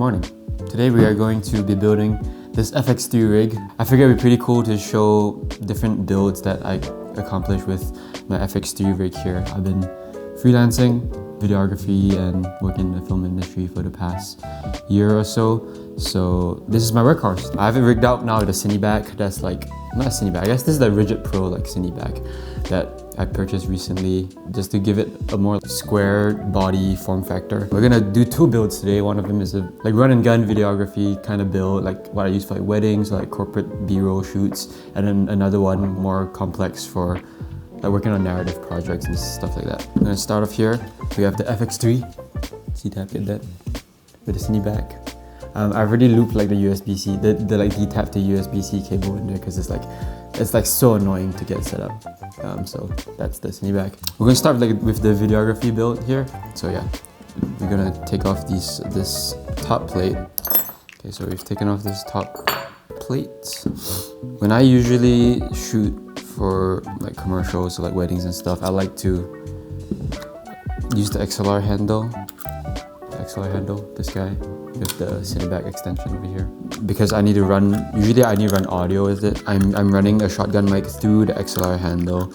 morning. Today we are going to be building this FX3 rig. I figured it'd be pretty cool to show different builds that I accomplished with my FX3 rig here. I've been freelancing, videography, and working in the film industry for the past year or so. So this is my workhorse. I have it rigged out now with a cine back that's like, not a cine back, I guess this is the Rigid Pro like cine back that I purchased recently just to give it a more square body form factor. We're gonna do two builds today. One of them is a like run and gun videography kind of build, like what I use for like weddings, like corporate B-roll shoots, and then another one more complex for like working on narrative projects and stuff like that. I'm gonna start off here. We have the FX3. See that? Get that? With the cine back. I've already looped like the USB-C, the like D-tap to USB-C cable in there because it's like so annoying to get set up. So that's the cine back. We're gonna start like with the videography build here. So yeah, we're gonna take off this top plate. Okay, so we've taken off this top plate. When I usually shoot for like commercials or like weddings and stuff, I like to use the XLR handle. This guy with the cine back extension over here. Because I need to run, usually I need to run audio with it. I'm running a shotgun mic through the XLR handle,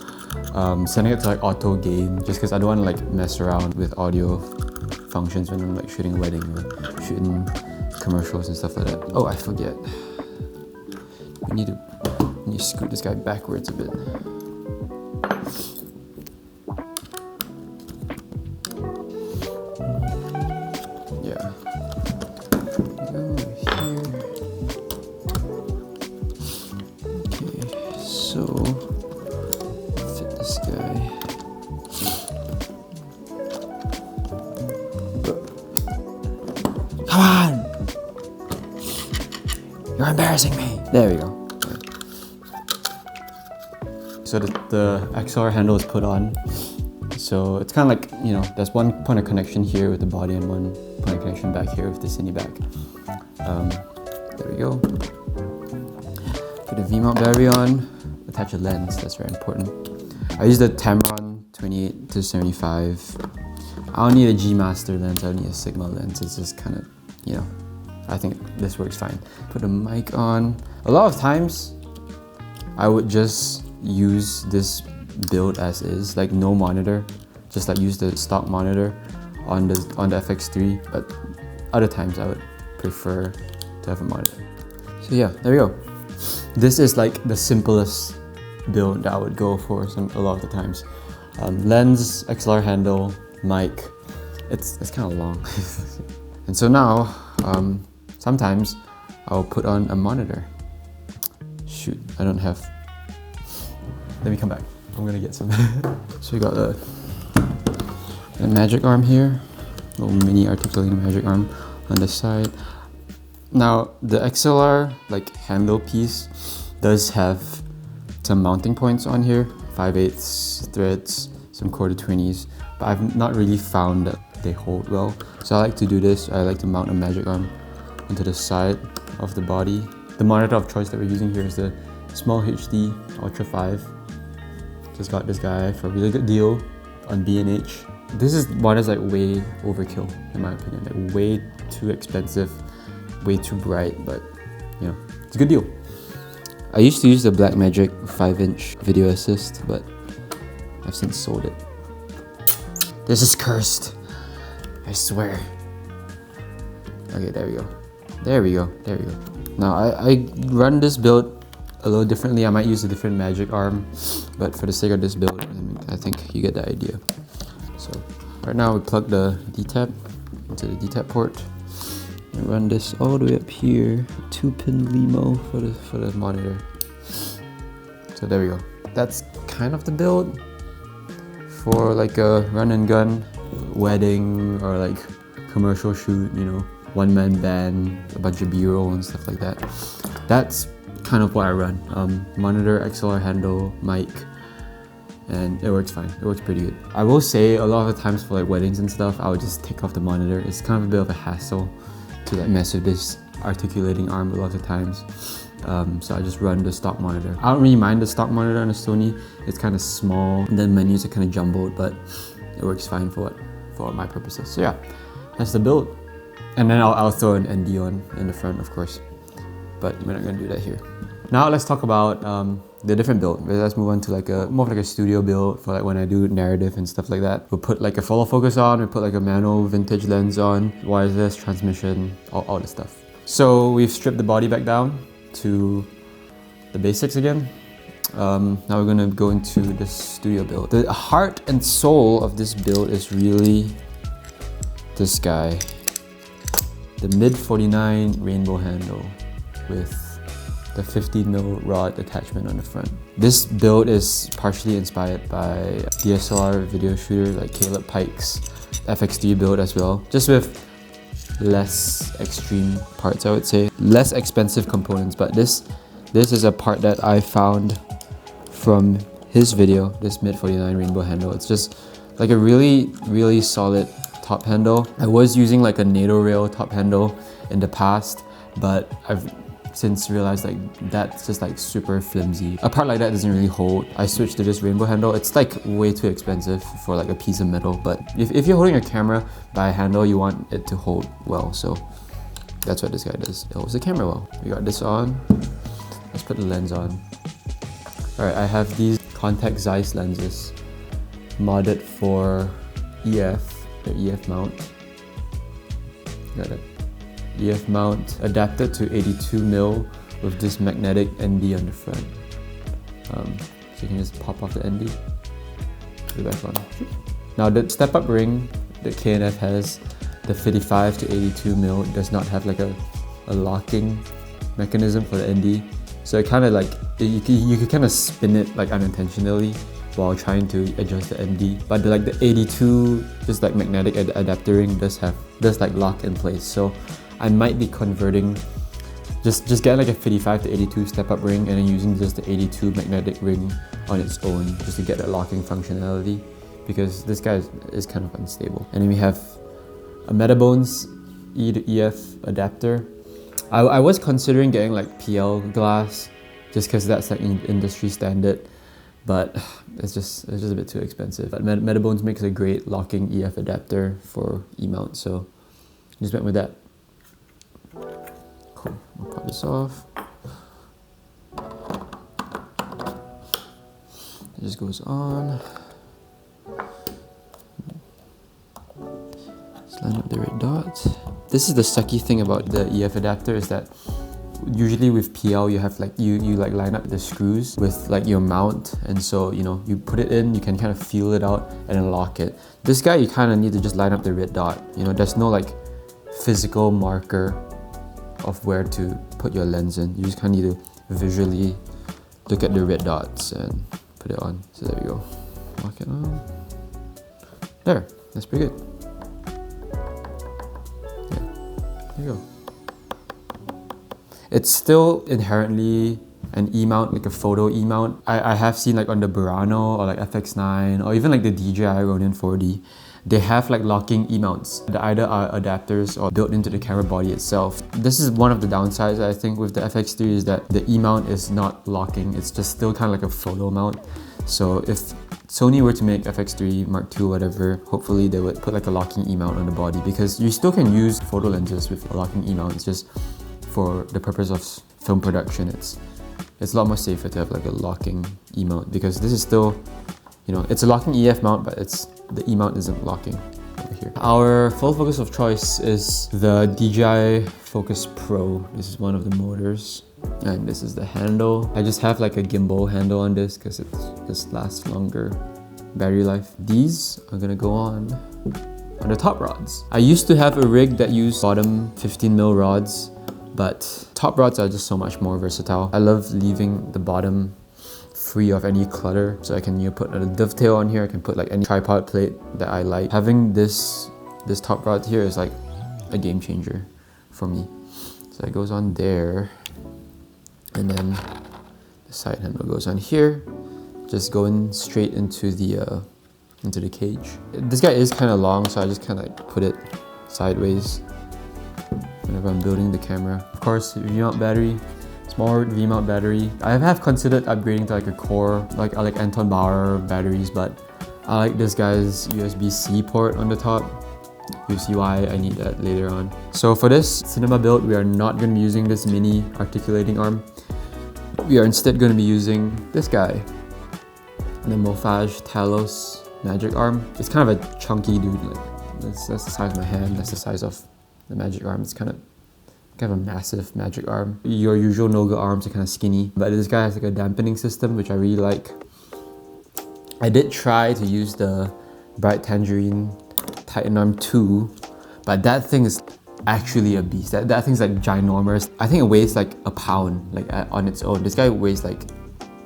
sending it to like auto gain, just because I don't want to like mess around with audio functions when I'm like shooting a wedding or shooting commercials and stuff like that. Oh, I forget. We need to scoot this guy backwards a bit. So, fit this guy. Come on! You're embarrassing me! There we go. So the XLR handle is put on. So it's kind of like, you know, there's one point of connection here with the body and one point of connection back here with the cine back. There we go. Put the V-mount battery on. Attach a lens, that's very important. I use the Tamron 28-75. I don't need a G Master lens, I don't need a Sigma lens. It's just kind of, you know, I think this works fine. Put the mic on. A lot of times, I would just use this build as is, like no monitor. Just like use the stock monitor on the FX3, but other times I would prefer to have a monitor. So yeah, there we go. This is like the simplest build that I would go for a lot of the times. Lens, XLR handle, mic. It's kind of long. And so now, sometimes I'll put on a monitor. Shoot, I don't have. Let me come back. I'm gonna get some. So we got a magic arm here, little mini articulating magic arm on the side. Now the XLR like handle piece does have some mounting points on here, 5/8 threads, some 1/4-20s, but I've not really found that they hold well. So I like to do this. I like to mount a magic arm onto the side of the body. The monitor of choice that we're using here is the Small HD Ultra 5. Just got this guy for a really good deal on B&H. This is one that's like way overkill in my opinion, like way too expensive, way too bright, but you know, it's a good deal. I used to use the Blackmagic 5-inch video assist, but I've since sold it. This is cursed, I swear. Okay, there we go. There we go, there we go. Now I run this build a little differently. I might use a different magic arm, but for the sake of this build, I think you get the idea. So right now we plug the D-tap into the D-tap port. And run this all the way up here, 2-pin LEMO for the monitor. So there we go. That's kind of the build for like a run and gun wedding or like commercial shoot, you know, one-man band, a bunch of B-roll and stuff like that. That's kind of what I run. Monitor, XLR handle, mic, and it works fine. It works pretty good. I will say a lot of the times for like weddings and stuff, I would just take off the monitor. It's kind of a bit of a hassle to like mess with this articulating arm a lot of the times. So I just run the stock monitor. I don't really mind the stock monitor on a Sony. It's kind of small, and the menus are kind of jumbled, but it works fine for my purposes. So yeah, that's the build. And then I'll throw an ND on in the front, of course. But we're not gonna do that here. Now let's talk about the different build. Let's move on to like more of like a studio build for like when I do narrative and stuff like that. We'll put like a follow focus on, we'll put like a manual vintage lens on, wireless transmission, all this stuff. So we've stripped the body back down to the basics again. Now we're gonna go into the studio build. The heart and soul of this build is really this guy. The mid 49 rainbow handle with the 15mm rod attachment on the front. This build is partially inspired by DSLR video shooter like Caleb Pike's FX3 build as well, just with less extreme parts, I would say. Less expensive components, but this is a part that I found from his video, this mid 49 rainbow handle. It's just like a really solid top handle. I was using like a NATO rail top handle in the past, but I've since realized like that's just like super flimsy. A part like that doesn't really hold. I switched to this rainbow handle. It's like way too expensive for like a piece of metal, but if you're holding a camera by a handle, you want it to hold well, so that's what this guy does. It holds the camera well. We got this on. Let's put the lens on. Alright, I have these contact Zeiss lenses modded for EF, the EF mount. Got it. EF mount adapted to 82mm with this magnetic ND on the front. So you can just pop off the ND, put it back on. Now the step-up ring that K&F has, the 55 to 82mm, does not have like a locking mechanism for the ND. So it kind of like, you could kind of spin it like unintentionally while trying to adjust the ND. But the 82, just like magnetic adapter ring does like lock in place. So I might be converting, just get like a 55 to 82 step-up ring and then using just the 82 magnetic ring on its own just to get that locking functionality, because this guy is kind of unstable. And then we have a Metabones E to EF adapter. I was considering getting like PL glass just because that's like industry standard, but it's just a bit too expensive. But Metabones makes a great locking EF adapter for E-mount, so just went with that. Cool, I'll pop this off. It just goes on. Let's line up the red dots. This is the sucky thing about the EF adapter, is that usually with PL you have like you like line up the screws with like your mount, and so you put it in, you can kind of feel it out and then lock it. This guy you kind of need to just line up the red dot. There's no like physical marker of where to put your lens in. You just kind of need to visually look at the red dots and put it on. So there we go. Lock it on. There, that's pretty good. Yeah, there you go. It's still inherently an E-mount, like a photo E-mount. I have seen like on the Burano or like FX9 or even like the DJI Ronin 4D, they have like locking E-mounts that either are adapters or built into the camera body itself. This is one of the downsides I think with the FX3, is that the E-mount is not locking. It's just still kind of like a photo mount. So if Sony were to make FX3 Mark II, whatever, hopefully they would put like a locking E-mount on the body, because you still can use photo lenses with a locking E-mount. It's just for the purpose of film production, it's a lot more safer to have like a locking E-mount, because this is still, it's a locking EF mount, but the E-mount isn't locking over here. Our full focus of choice is the DJI Focus Pro. This is one of the motors, and this is the handle. I just have like a gimbal handle on this because it just lasts longer battery life. These are gonna go on the top rods. I used to have a rig that used bottom 15mm rods, but top rods are just so much more versatile. I love leaving the bottom free of any clutter, so I can put a dovetail on here. I can put like any tripod plate that I like. Having this top rod here is like a game changer for me. So it goes on there, and then the side handle goes on here, just going straight into the cage. This guy is kind of long, so I just kind of like put it sideways whenever I'm building the camera. Of course, V-mount battery, small V-mount battery. I have considered upgrading to like a core, like I like Anton Bauer batteries, but I like this guy's USB-C port on the top. You'll see why I need that later on. So for this cinema build, we are not going to be using this mini articulating arm. We are instead going to be using this guy, the Mofage Talos magic arm. It's kind of a chunky dude. Like that's the size of my hand. That's the size of the magic arm. It's kind of a massive magic arm. Your usual Noga arms are kind of skinny, but this guy has like a dampening system, which I really like. I did try to use the Bright Tangerine Titan Arm 2, but that thing is actually a beast. That thing's like ginormous. I think it weighs like a pound, like on its own. This guy weighs like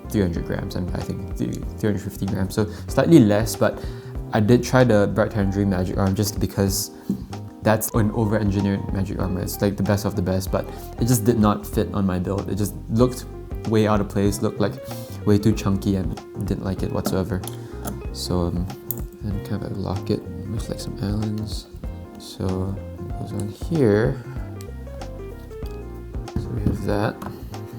300 grams, I think 350 grams, so slightly less, but I did try the Bright Tangerine magic arm just because that's an over-engineered magic arm. It's like the best of the best, but it just did not fit on my build. It just looked way out of place, looked like way too chunky, and didn't like it whatsoever. So and kind of lock it with like some Allens. So it goes on here. So we have that.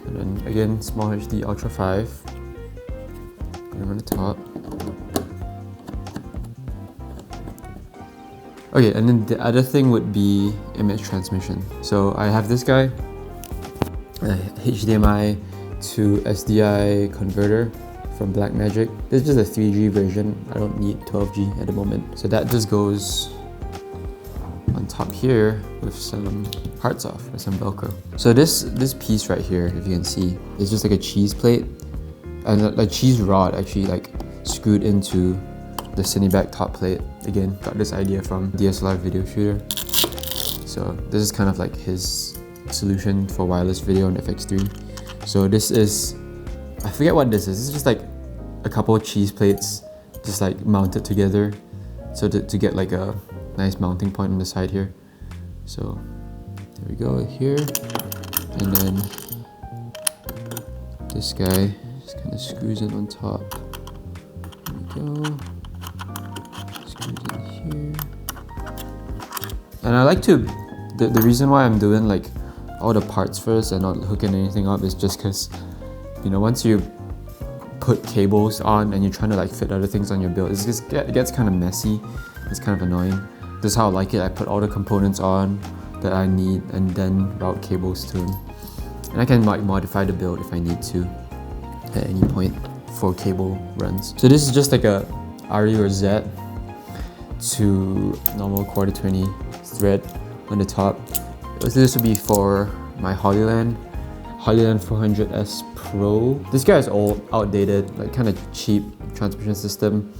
And then again, small HD Ultra 5. Put them on the top. Okay, and then the other thing would be image transmission. So I have this guy, a HDMI to SDI converter from Blackmagic. This is just a 3G version. I don't need 12G at the moment. So that just goes on top here with some parts off, with some Velcro. So this piece right here, if you can see, is just like a cheese plate, and a cheese rod actually like screwed into the Cineback top plate. Again, got this idea from DSLR video shooter. So this is kind of like his solution for wireless video on FX3. So this is, I forget what this is. This is just like a couple of cheese plates just like mounted together, so to get like a nice mounting point on the side here. So there we go here, and then this guy just kind of screws in on top. There we go. Screws in here. And I like to, the reason why I'm doing like all the parts first and not hooking anything up is just because, you know, once you put cables on and you're trying to like fit other things on your build, it gets kind of messy. It's kind of annoying. This is how I like it. I put all the components on that I need and then route cables to them. And I can like modify the build if I need to at any point for cable runs. So this is just like a RE or Z to normal quarter 20 thread on the top. This would be for my Hollyland 400S Pro. This guy is old, outdated, like kind of cheap transmission system.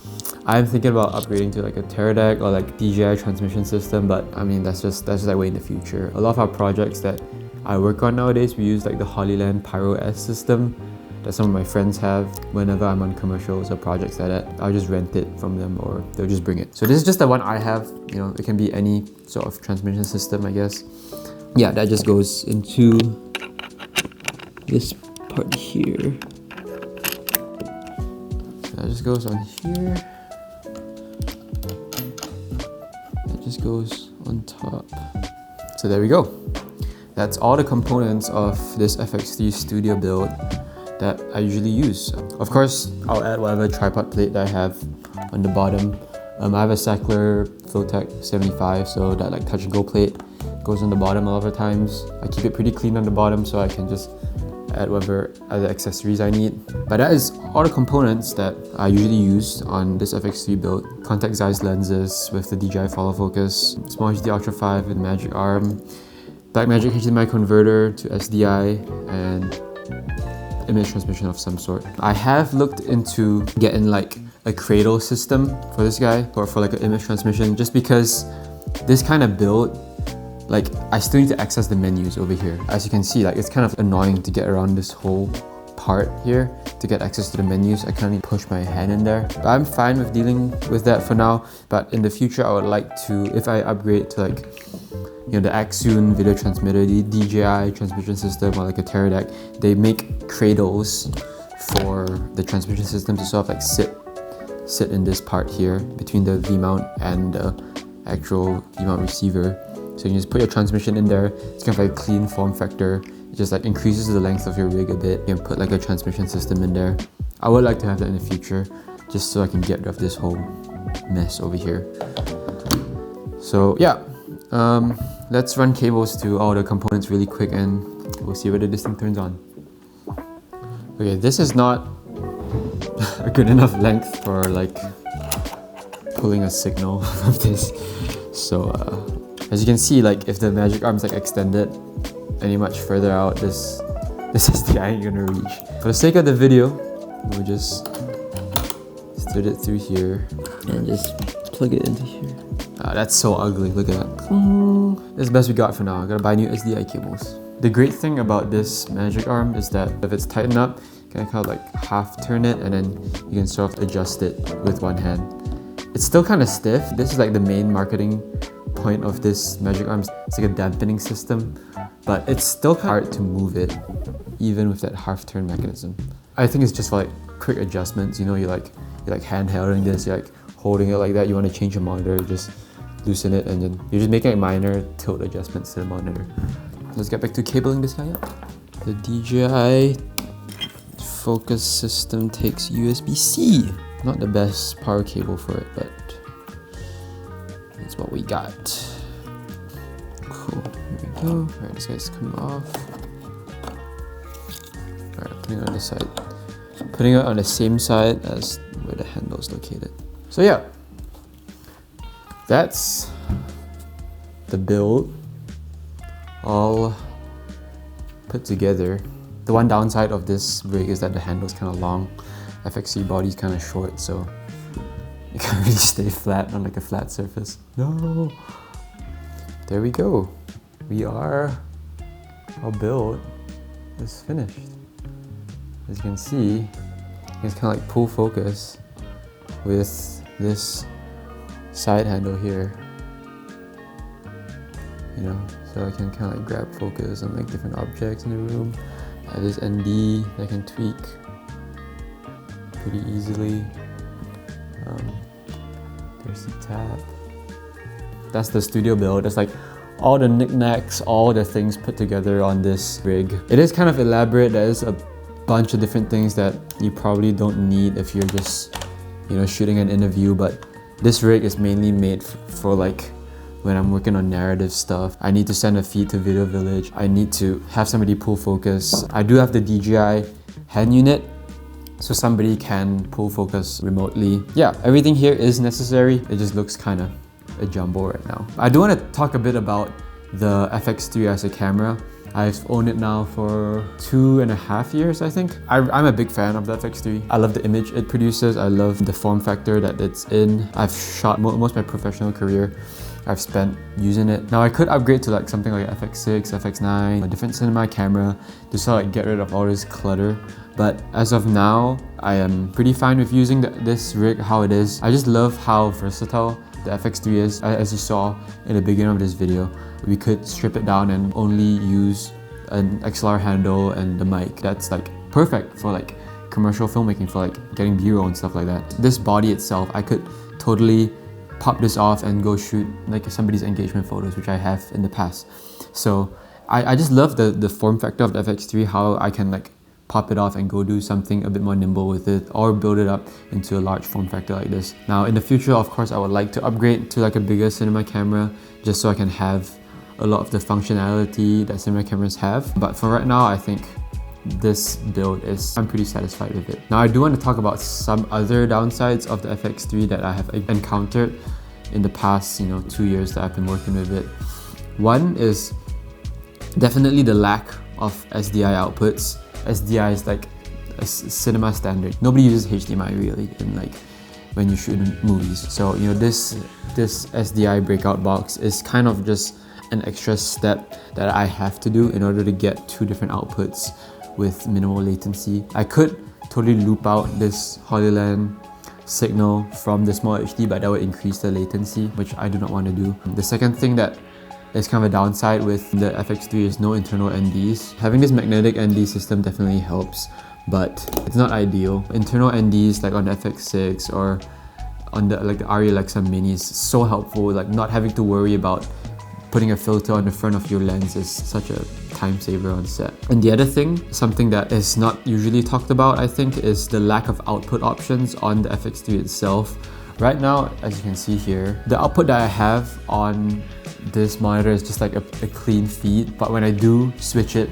I'm thinking about upgrading to like a Teradek or like DJI transmission system, but I mean that's just like way in the future. A lot of our projects that I work on nowadays, we use like the Hollyland Pyro S system that some of my friends have. Whenever I'm on commercials or projects like that, I'll just rent it from them or they'll just bring it. So this is just the one I have. You know, it can be any sort of transmission system, I guess. Yeah, that just goes into this part here. So that just goes on here. That just goes on top. So there we go. That's all the components of this FX3 Studio build that I usually use. Of course, I'll add whatever tripod plate that I have on the bottom. I have a Sackler Flowtech 75, so that like touch and go plate goes on the bottom a lot of the times. I keep it pretty clean on the bottom so I can just add whatever other accessories I need. But that is all the components that I usually use on this FX3 build. Contact size lenses with the DJI follow focus, small HD Ultra 5 with magic arm, Blackmagic HDMI converter to SDI, and image transmission of some sort. I have looked into getting like a cradle system for this guy, or for like an image transmission, just because this kind of build, like I still need to access the menus over here. As you can see, like it's kind of annoying to get around this whole part here to get access to the menus. I kind of need to push my hand in there. But I'm fine with dealing with that for now. But in the future, I would like to, if I upgrade to like, you know, the Axun video transmitter, the DJI transmission system, or like a Teradek, they make cradles for the transmission system to sort of like sit in this part here between the V-mount and the actual V-mount receiver. So you just put your transmission in there. It's kind of like a clean form factor. It just like increases the length of your rig a bit. You can put like a transmission system in there. I would like to have that in the future, just so I can get rid of this whole mess over here. So yeah, let's run cables to all the components really quick and we'll see whether this thing turns on. Okay, this is not a good enough length for like pulling a signal from this. So as you can see, like if the magic arm's like extended any much further out, this SDI ain't gonna reach. For the sake of the video, we'll just insert it through here and just plug it into here. That's so ugly, look at that. That's the best we got for now. I gotta buy new SDI cables. The great thing about this magic arm is that if it's tightened up, you can kind of like half turn it and then you can sort of adjust it with one hand. It's still kind of stiff. This is like the main marketing point of this magic arm. It's like a dampening system, but it's still hard to move it even with that half turn mechanism. I think it's just for like quick adjustments, you know, you're like handhelding this, you're like holding it like that, you want to change your monitor, you just loosen it and then you're just making like minor tilt adjustments to the monitor. Let's get back to cabling this guy up. The DJI focus system takes USB-C. Not the best power cable for it, but that's what we got. Cool, here we go. Alright, this guy's coming off. Alright, putting it on this side. Putting it on the same side as where the handle is located. So yeah, that's the build all put together. The one downside of this rig is that the handle is kind of long. FX3 body is kind of short, so you can't really stay flat on like a flat surface. No! There we go. Our build is finished. As you can see, it's kind of like pull focus with this side handle here. You know, so I can kind of like grab focus on like different objects in the room. This ND that I can tweak pretty easily. There's the tab. That's the studio build. That's like all the knickknacks, all the things put together on this rig. It is kind of elaborate. There's a bunch of different things that you probably don't need if you're just, you know, shooting an interview, but this rig is mainly made for like when I'm working on narrative stuff. I need to send a feed to Video Village. I need to have somebody pull focus. I do have the DJI hand unit, so somebody can pull focus remotely. Yeah, everything here is necessary. It just looks kind of a jumble right now. I do want to talk a bit about the FX3 as a camera. I've owned it now for 2.5 years, I think. I'm a big fan of the FX3. I love the image it produces. I love the form factor that it's in. I've shot most of my professional career I've spent using it. Now I could upgrade to like something like FX6, FX9, a different cinema camera to sort of like get rid of all this clutter. But as of now, I am pretty fine with using this rig how it is. I just love how versatile the FX3 is. As you saw in the beginning of this video, we could strip it down and only use an XLR handle and the mic. That's like perfect for like commercial filmmaking, for like getting B-roll and stuff like that. This body itself, I could totally pop this off and go shoot like somebody's engagement photos, which I have in the past. So I just love the form factor of the FX3, how I can like pop it off and go do something a bit more nimble with it, or build it up into a large form factor like this. Now in the future, of course, I would like to upgrade to like a bigger cinema camera just so I can have a lot of the functionality that cinema cameras have. But for right now, I think this build I'm pretty satisfied with it. Now I do want to talk about some other downsides of the FX3 that I have encountered in the past 2 years that I've been working with it. One is definitely the lack of SDI outputs. SDI is like a cinema standard. Nobody uses HDMI really in like when you shoot movies. So this SDI breakout box is kind of just an extra step that I have to do in order to get 2 different outputs with minimal latency. I could totally loop out this Holyland signal from the small HD, but that would increase the latency, which I do not want to do. The second thing that is kind of a downside with the FX3 is no internal NDs. Having this magnetic ND system definitely helps, but it's not ideal. Internal NDs like on the FX6 or on the ARRI Alexa Mini is so helpful. Like not having to worry about putting a filter on the front of your lens is such a time saver on set. And the other thing, something that is not usually talked about, I think, is the lack of output options on the FX3 itself. Right now, as you can see here, the output that I have on this monitor is just like a clean feed, but when I do switch it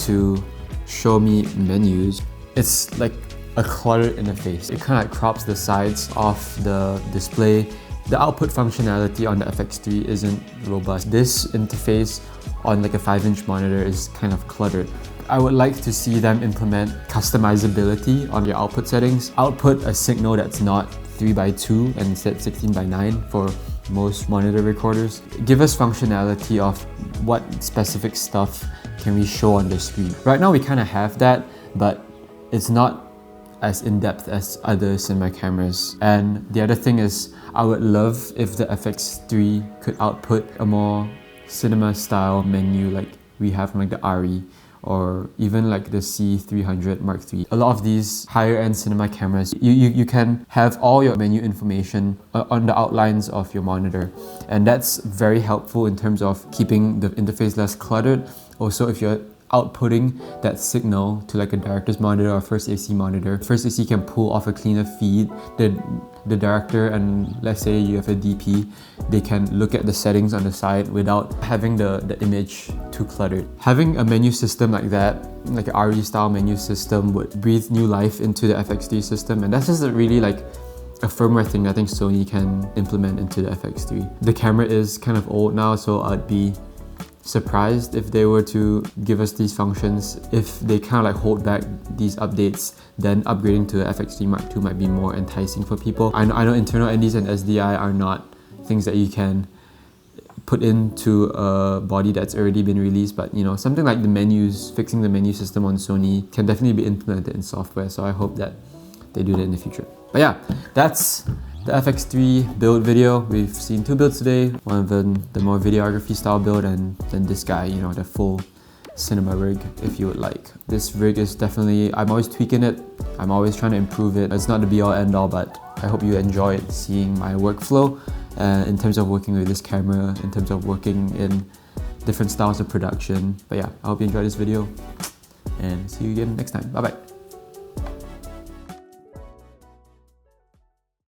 to show me menus, it's like a cluttered interface. It kind of like crops the sides of the display. The output functionality on the FX3 isn't robust. This interface on like a 5-inch monitor is kind of cluttered. I would like to see them implement customizability on your output settings. Output a signal that's not 3x2 and instead 16:9 for most monitor recorders. Give us functionality of what specific stuff can we show on the screen. Right now we kind of have that, but it's not as in-depth as other cinema cameras. And the other thing is, I would love if the FX3 could output a more cinema style menu like we have from like the RE or even like the C300 Mark III. A lot of these higher end cinema cameras, you can have all your menu information on the outlines of your monitor. And that's very helpful in terms of keeping the interface less cluttered. Also, if you're outputting that signal to like a director's monitor or first AC monitor, first AC can pull off a cleaner feed. The director and let's say you have a DP, they can look at the settings on the side without having the image too cluttered. Having a menu system like that, like an RE style menu system, would breathe new life into the FX3 system, and that's just really like a firmware thing I think Sony can implement into the FX3. The camera is kind of old now, so I'd be surprised if they were to give us these functions. If they kind of like hold back these updates, then upgrading to the FX3 Mark II might be more enticing for people. I know internal NDs and SDI are not things that you can put into a body that's already been released, but you know, something like the menus, fixing the menu system on Sony can definitely be implemented in software, so I hope that they do that in the future. But yeah, that's the FX3 build video. We've seen 2 builds today, one of them the more videography style build, and then this guy, you know, the full cinema rig, if you would like. This rig is definitely, I'm always tweaking it, I'm always trying to improve it. It's not the be all end all, but I hope you enjoyed seeing my workflow in terms of working with this camera, in terms of working in different styles of production. But yeah, I hope you enjoyed this video and see you again next time. Bye bye.